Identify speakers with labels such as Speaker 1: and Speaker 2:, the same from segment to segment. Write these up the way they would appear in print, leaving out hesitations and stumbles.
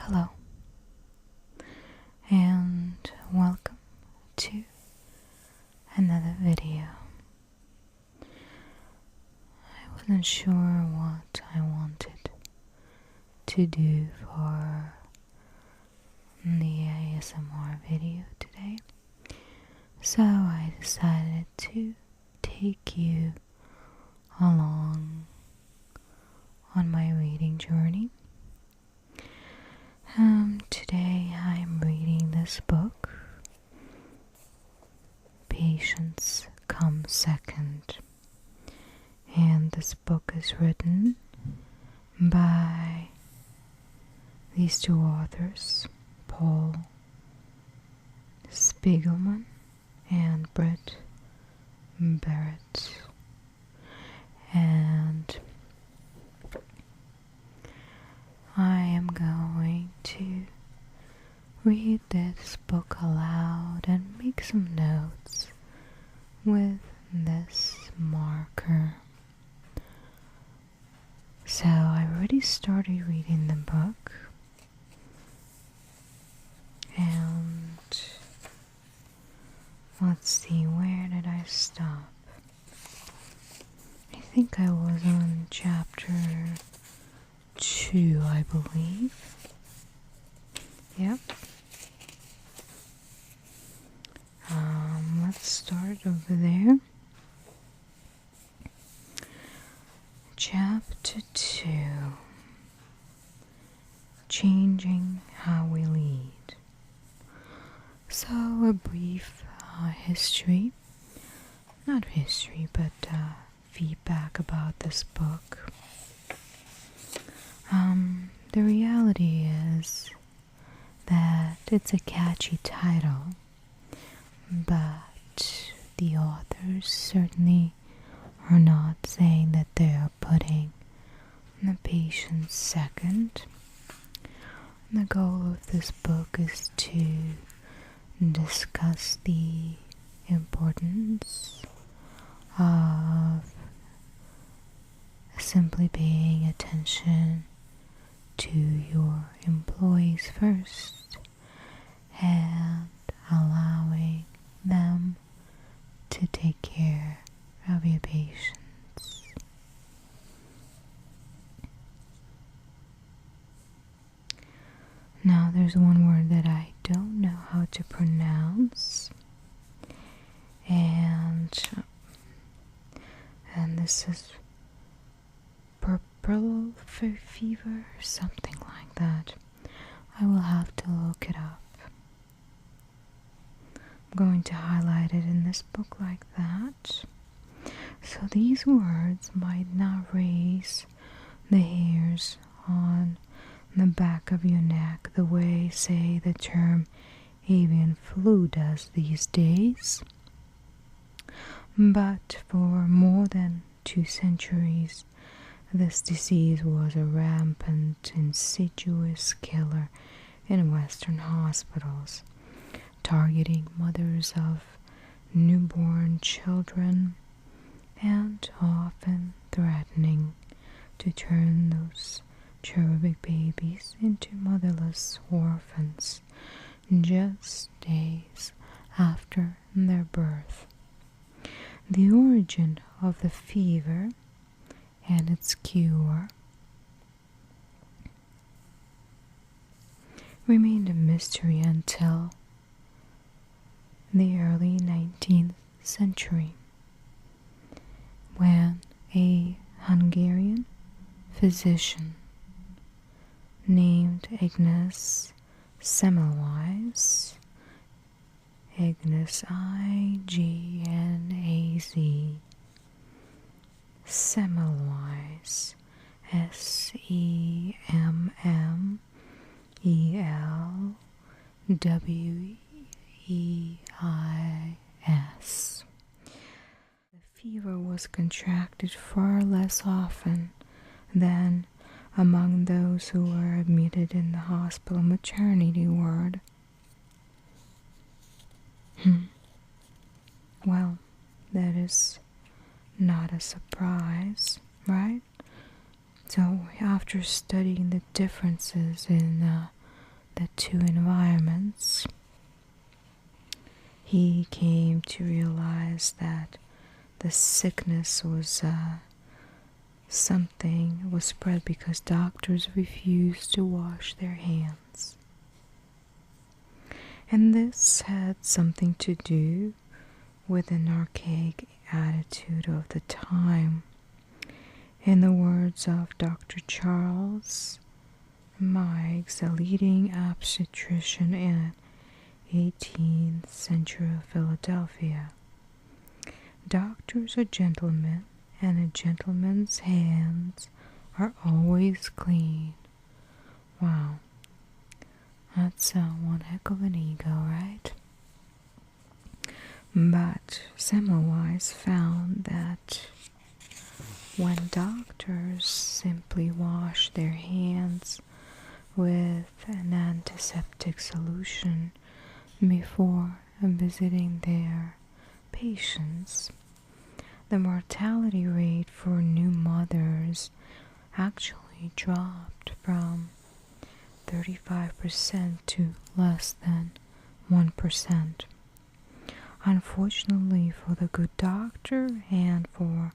Speaker 1: Hello, and welcome to another video. I wasn't sure what I wanted to do for the ASMR video today, so I decided to take you along on my reading journey. Today I'm reading this book, Patience Comes Second, and this book is written by these two authors, Paul Spiegelman and Britt Barrett, and I am going to read this book aloud and make some notes with this marker. So I already started reading the book, and let's see, where did I stop? I think I was on chapter 2, I believe. Yep. Let's start over there. Chapter 2, Changing How We Lead. So a brief history, not history, but feedback about this book. The reality is that it's a catchy title, but the authors certainly are not saying that they are putting the patient second. The goal of this book is to discuss the importance of simply paying attention to your employees first and allowing them to take care of your patients. Now there's one word that I don't know how to pronounce, and this is purple fever, something like that. I will have to look it up. I'm going to highlight it in this book like that. So these words might not raise the hairs on the back of your neck the way, say, the term avian flu does these days. But for more than 2 centuries, this disease was a rampant, insidious killer in Western hospitals, targeting mothers of newborn children and often threatening to turn those cherubic babies into motherless orphans just days after their birth. The origin of the fever and its cure remained a mystery until the early 19th century, when a Hungarian physician named Ignaz Semmelweis, Ignaz I-G-N-A-Z, Semmelweis, S-E-M-M-E-L-W-E-I-S. The fever was contracted far less often than among those who were admitted in the hospital maternity ward. Well, that is not a surprise, right? So after studying the differences in the two environments, he came to realize that the sickness was something was spread because doctors refused to wash their hands. And this had something to do with an archaic attitude of the time. In the words of Dr. Charles Meigs, a leading obstetrician in 18th century Philadelphia, doctors are gentlemen, and a gentleman's hands are always clean. Wow, that's one heck of an ego, right? But Semmelweis found that when doctors simply wash their hands with an antiseptic solution before visiting their patients, the mortality rate for new mothers actually dropped from 35% to less than 1%. Unfortunately for the good doctor and for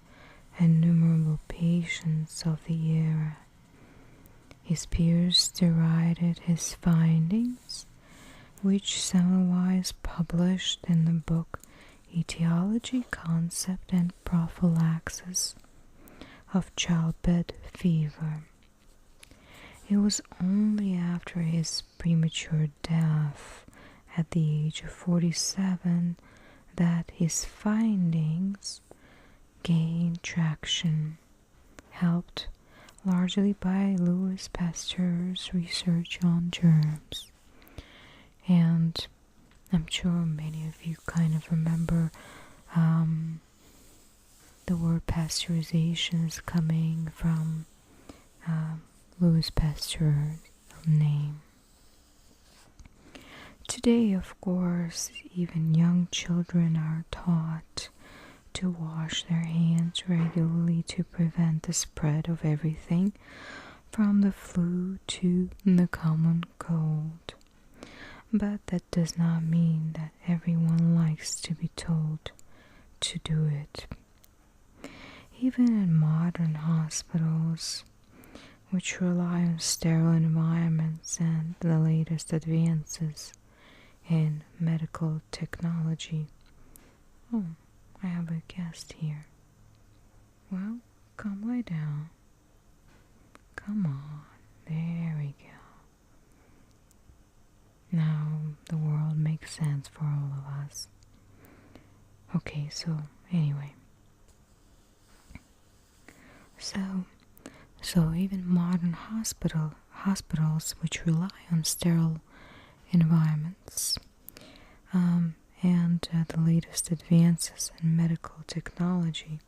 Speaker 1: innumerable patients of the era, his peers derided his findings, which Semmelweis published in the book Etiology, Concept, and Prophylaxis of Childbed Fever. It was only after his premature death at the age of 47 that his findings gained traction, helped largely by Louis Pasteur's research on germs. And I'm sure many of you kind of remember the word pasteurization is coming from Louis Pasteur's name. Today, of course, even young children are taught to wash their hands regularly to prevent the spread of everything from the flu to the common cold. But that does not mean that everyone likes to be told to do it. Even in modern hospitals, which rely on sterile environments and the latest advances in medical technology. Oh, I have a guest here. Well, come lie down. Come on, there we go. Now the world makes sense for all of us. Okay, so anyway. So even modern hospitals which rely on sterile environments and the latest advances in medical technology,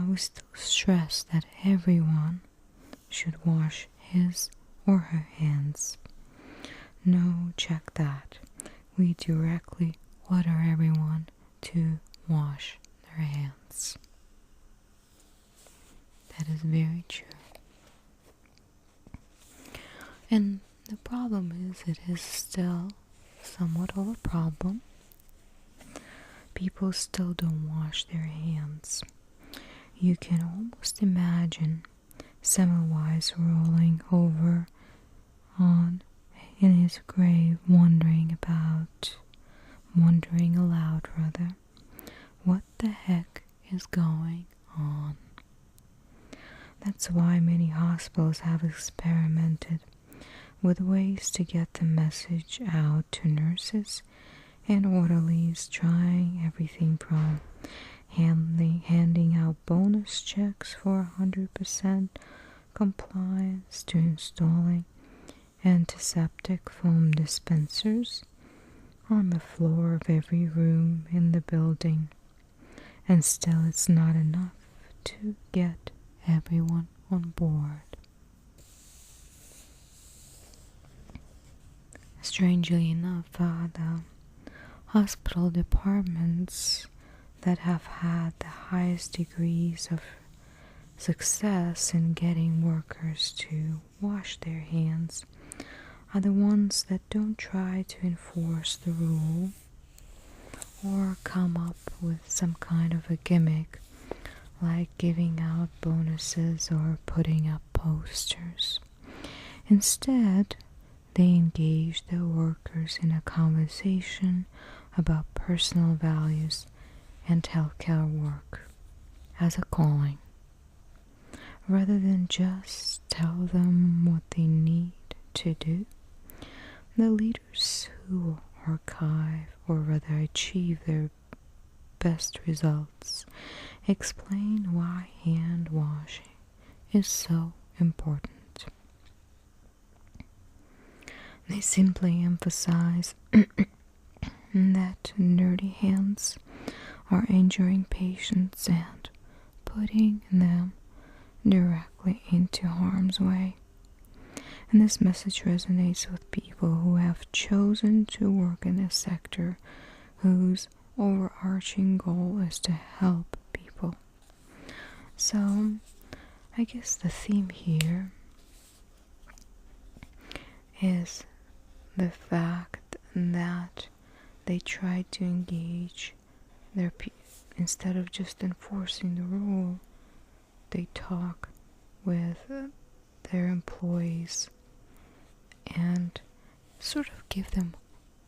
Speaker 1: we still stress that everyone should wash his or her hands. No, check that. We directly order everyone to wash their hands. That is very true. And the problem is, it is still somewhat of a problem. People still don't wash their hands. You can almost imagine Semmelweis rolling over in his grave, wondering aloud, what the heck is going on? That's why many hospitals have experimented with ways to get the message out to nurses and orderlies, trying everything from handing out bonus checks for 100% compliance to installing antiseptic foam dispensers on the floor of every room in the building. And still it's not enough to get everyone on board. Strangely enough, the hospital departments that have had the highest degrees of success in getting workers to wash their hands are the ones that don't try to enforce the rule or come up with some kind of a gimmick like giving out bonuses or putting up posters. Instead, they engage their workers in a conversation about personal values and healthcare work as a calling, rather than just tell them what they need to do. The leaders who archive or rather achieve their best results explain why hand washing is so important. They simply emphasize that dirty hands are injuring patients and putting them directly into harm's way. And this message resonates with people who have chosen to work in a sector whose overarching goal is to help people. So, I guess the theme here is the fact that they try to engage their instead of just enforcing the rule, they talk with their employees and sort of give them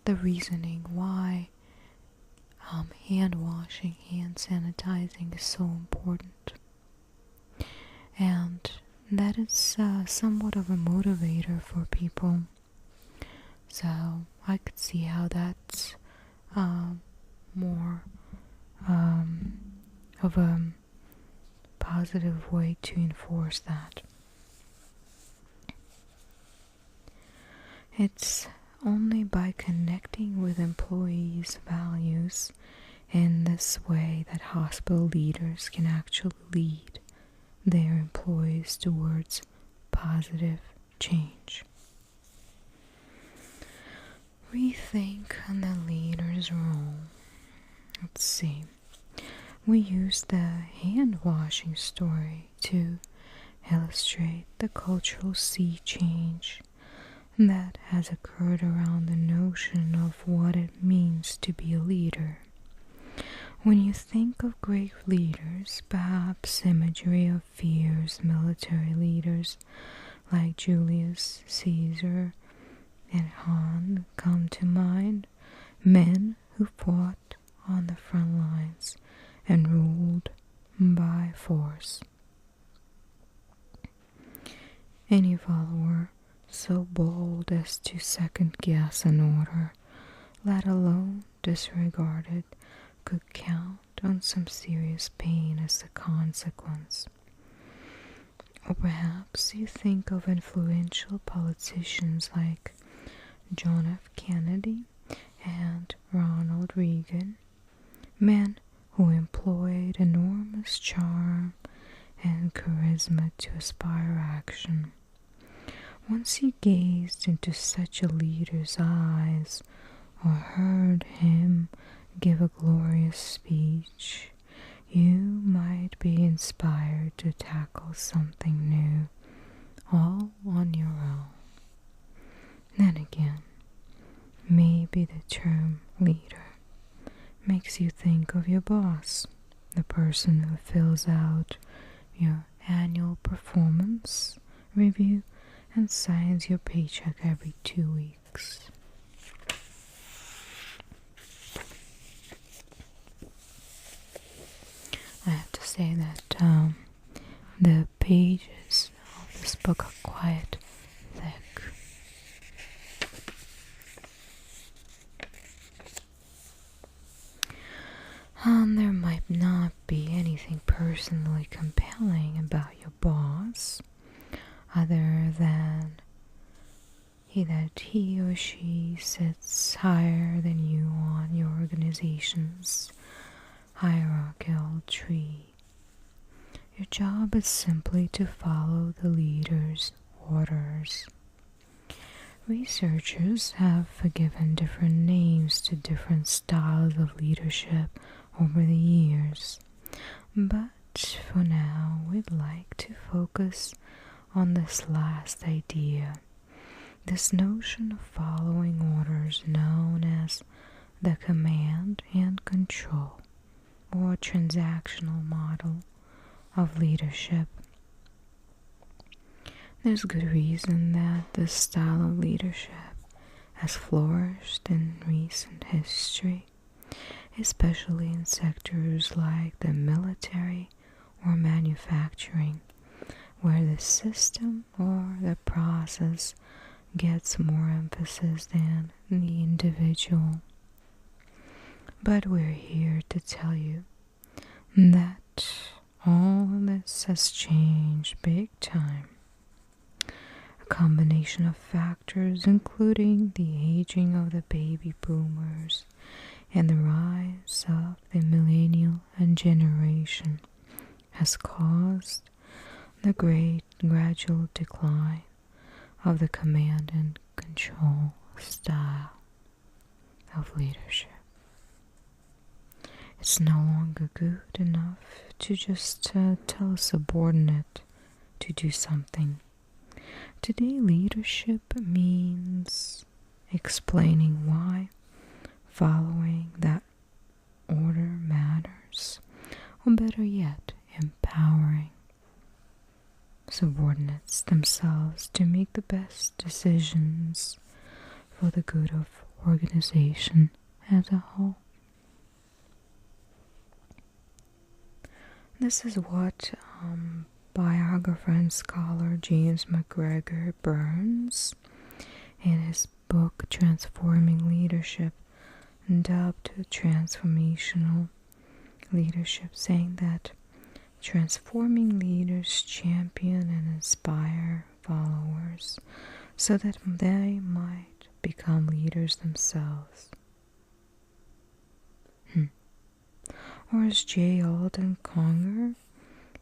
Speaker 1: the reasoning why hand washing, hand sanitizing is so important. And that is somewhat of a motivator for people. So I could see how that's more of a positive way to enforce that. It's only by connecting with employees' values in this way that hospital leaders can actually lead their employees towards positive change. Rethink on the leader's role. Let's see. We use the hand washing story to illustrate the cultural sea change that has occurred around the notion of what it means to be a leader. When you think of great leaders, perhaps imagery of fierce military leaders like Julius Caesar and Han come to mind, men who fought on the front lines and ruled by force. Any follower so bold as to second-guess an order, let alone disregard it, could count on some serious pain as the consequence. Or perhaps you think of influential politicians like John F. Kennedy and Ronald Reagan, men who employed enormous charm and charisma to inspire action. Once you gazed into such a leader's eyes or heard him give a glorious speech, you might be inspired to tackle something new, all on your own. Then again, maybe the term leader makes you think of your boss, the person who fills out your annual performance review and signs your paycheck every 2 weeks. I have to say that the pages of this book are quite thick. There might not be anything personally compelling about your boss, other than that he or she sits higher than you on your organization's hierarchical tree. Your job is simply to follow the leader's orders. Researchers have given different names to different styles of leadership over the years, but for now we'd like to focus on this last idea, This notion of following orders, known as the command and control or transactional model of leadership, there's good reason that this style of leadership has flourished in recent history, especially in sectors like the military or manufacturing, where the system or the process gets more emphasis than the individual. But we're here to tell you that all this has changed big time. A combination of factors, including the aging of the baby boomers and the rise of the millennial generation, has caused the great gradual decline of the command and control style of leadership. It's no longer good enough to just tell a subordinate to do something. Today, leadership means explaining why following that order matters, or better yet, empowering subordinates themselves to make the best decisions for the good of organization as a whole. This is what biographer and scholar James McGregor Burns, in his book Transforming Leadership, dubbed transformational leadership, saying that transforming leaders champion and inspire followers so that they might become leaders themselves. Or as J. Alden Conger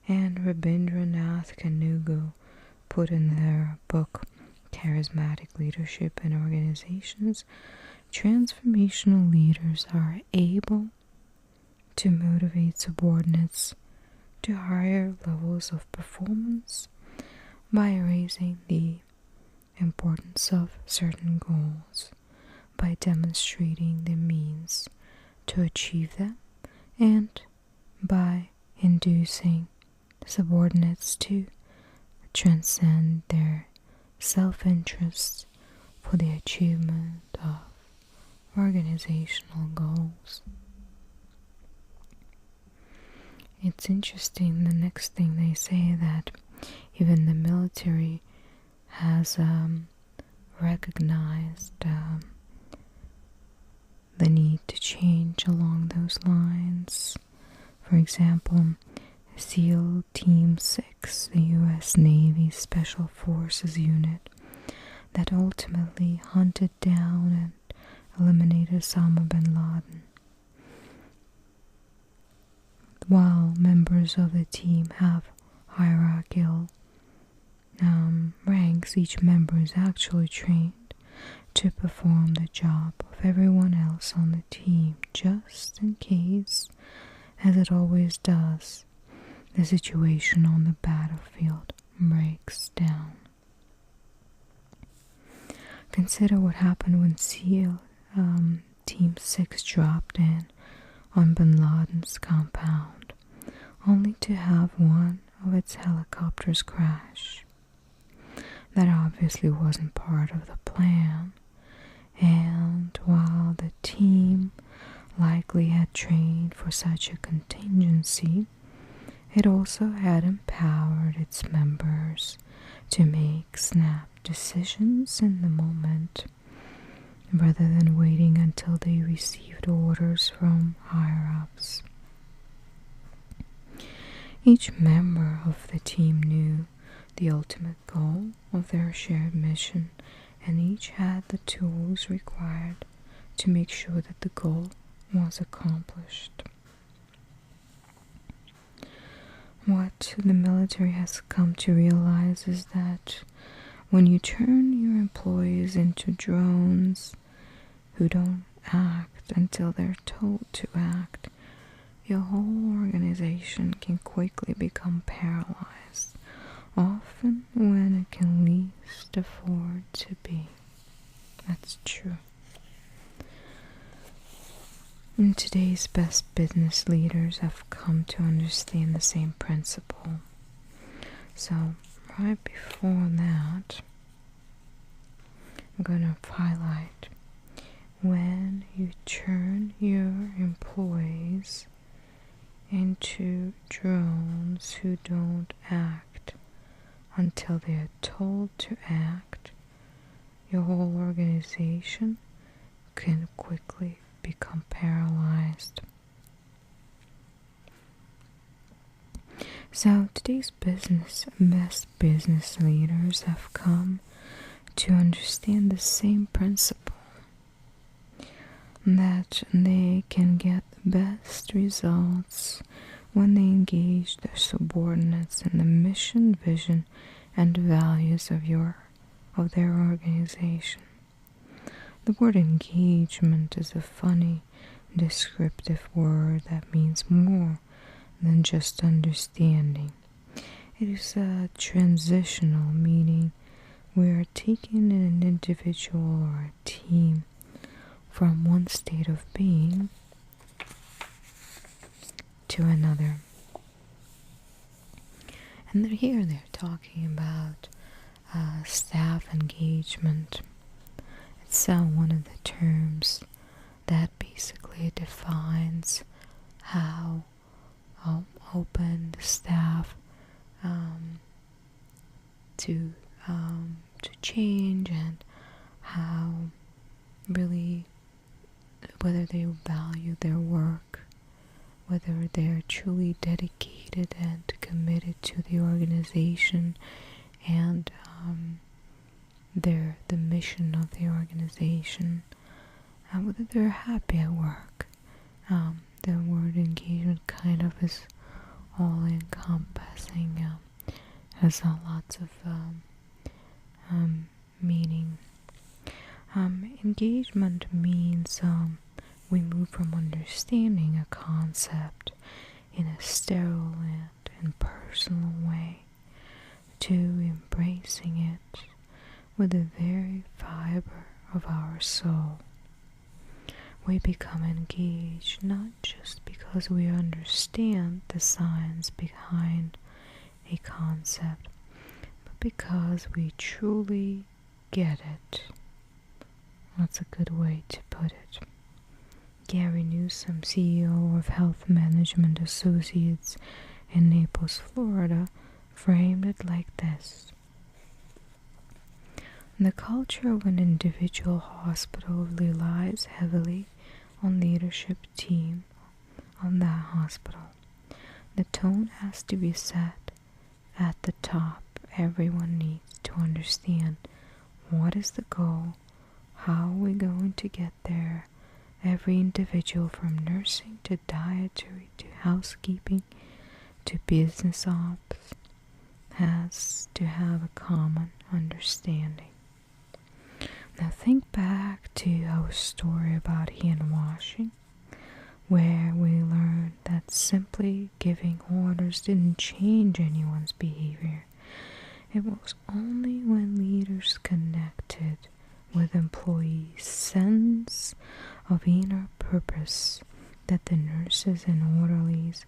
Speaker 1: and Rabindranath Kanugu put in their book Charismatic Leadership in Organizations, transformational leaders are able to motivate subordinates to higher levels of performance by raising the importance of certain goals, by demonstrating the means to achieve them, and by inducing subordinates to transcend their self-interests for the achievement of organizational goals. It's interesting, the next thing they say, that even the military has recognized the need to change along those lines. For example, SEAL Team 6, the U.S. Navy Special Forces unit that ultimately hunted down and eliminated Osama bin Laden. While members of the team have hierarchical ranks, each member is actually trained to perform the job of everyone else on the team, just in case, as it always does, the situation on the battlefield breaks down. Consider what happened when SEAL Team 6 dropped in on bin Laden's compound, only to have one of its helicopters crash. That obviously wasn't part of the plan, and while the team likely had trained for such a contingency, it also had empowered its members to make snap decisions in the moment, rather than waiting until they received orders from higher-ups. Each member of the team knew the ultimate goal of their shared mission, and each had the tools required to make sure that the goal was accomplished. What the military has come to realize is that when you turn your employees into drones who don't act until they're told to act, your whole organization can quickly become paralyzed often when it can least afford to be. That's true. And today's best business leaders have come to understand the same principle. So, right before that, I'm going to highlight when you turn your employees into drones who don't act until they are told to act, your whole organization can quickly become paralyzed. So today's best business leaders have come to understand the same principle, that they can get the best results when they engage their subordinates in the mission, vision, and values of their organization. The word engagement is a funny, descriptive word that means more than just understanding. It is a transitional, meaning we are taking an individual or a team from one state of being to another. And they're talking about staff engagement. It's one of the terms that basically defines how open the staff to change, and how really whether they value their work, whether they're truly dedicated and committed to the organization and the mission of the organization, and whether they're happy at work. The word engagement kind of is all encompassing, has lots of meaning. Engagement means we move from understanding a concept in a sterile and impersonal way to embracing it with the very fiber of our soul. We become engaged not just because we understand the science behind a concept, but because we truly get it. That's a good way to put it. Gary Newsom, CEO of Health Management Associates in Naples, Florida, framed it like this. The culture of an individual hospital relies heavily on leadership team of that hospital. The tone has to be set at the top. Everyone needs to understand what is the goal, how are we going to get there. Every individual, from nursing to dietary to housekeeping to business ops, has to have a common understanding. Now think back to our story about hand washing, where we learned that simply giving orders didn't change anyone's behavior. It was only when leaders connected with employees' sense of inner purpose that the nurses and orderlies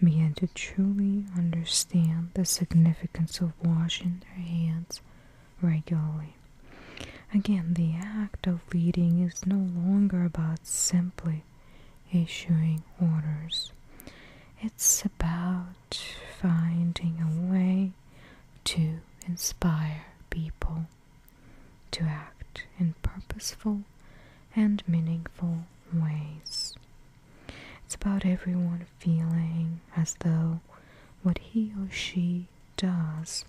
Speaker 1: began to truly understand the significance of washing their hands regularly. Again, the act of leading is no longer about simply issuing orders. It's about finding a way to inspire people to act in purposeful and meaningful ways. It's about everyone feeling as though what he or she does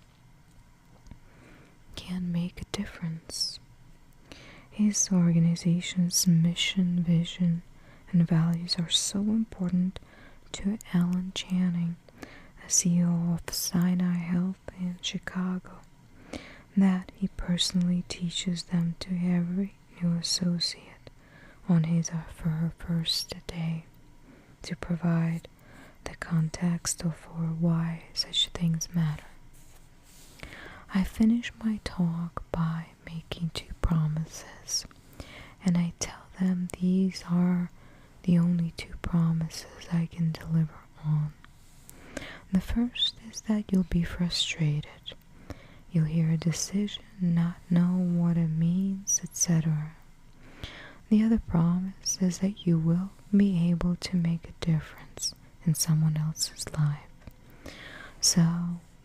Speaker 1: can make a difference. His organization's mission, vision, and values are so important to Alan Channing, the CEO of Sinai Health in Chicago, that he personally teaches them to every new associate on his or her first day, to provide the context of why such things matter. I finish my talk by making two promises, and I tell them these are the only two promises I can deliver on. The first is that you'll be frustrated. You'll hear a decision, not know what it means, etc. The other promise is that you will be able to make a difference in someone else's life. So,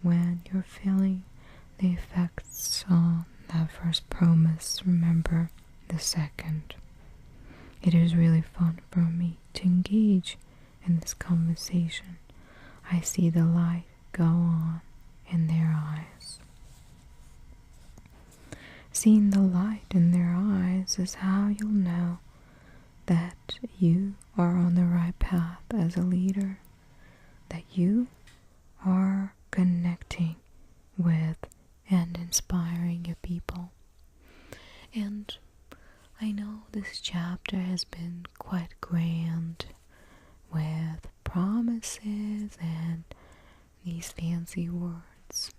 Speaker 1: when you're feeling the effects on that first promise, remember the second. It is really fun for me to engage in this conversation. I see the light go on in their eyes. Seeing the light in their eyes is how you'll know that you are on the right path as a leader, that you are connecting with and inspiring your people. And I know this chapter has been quite grand with promises and these fancy words,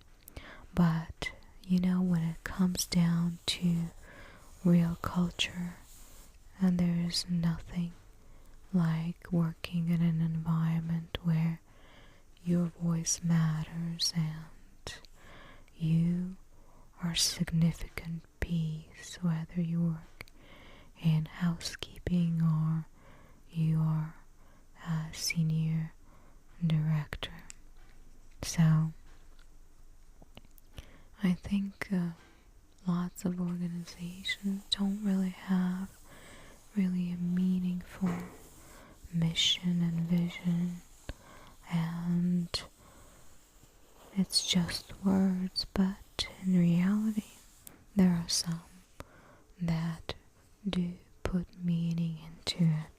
Speaker 1: but you know, when it comes down to real culture, and there is nothing like working in an environment where your voice matters and you are significant piece, whether you work in housekeeping or you are a senior director. So I think lots of organizations don't really have really a meaningful mission and vision, and it's just words, but in reality there are some that do put meaning into it.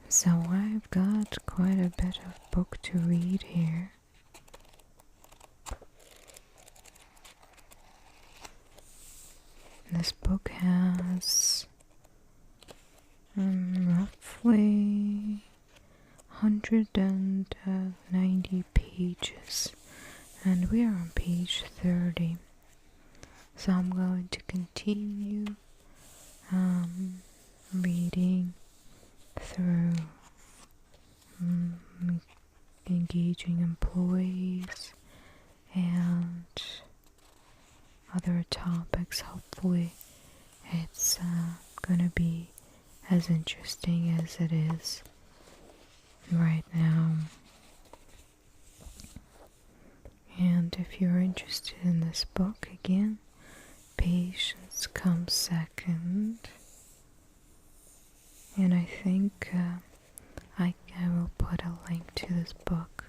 Speaker 1: So I've got quite a bit of book to read here. This book has roughly 190 pages, and we are on page 30. So I'm going to continue reading through engaging employees and other topics. Hopefully it's gonna be as interesting as it is right now. And if you're interested in this book, again, patience comes second. And I think I will put a link to this book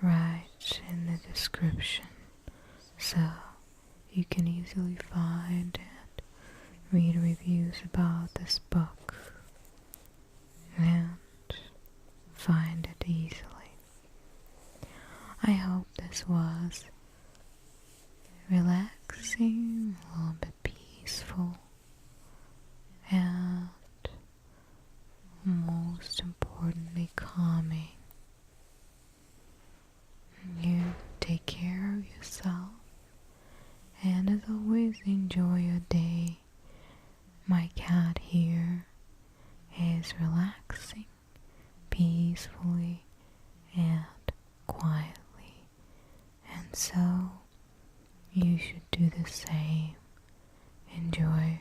Speaker 1: right in the description, so you can easily find and read reviews about this book and find it easily. I hope this was relaxing, a little bit peaceful, and most importantly calming. You take care of yourself, and as always, enjoy your day. My cat here is relaxing peacefully and quietly, and so you should do the same. Enjoy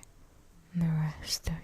Speaker 1: the rest of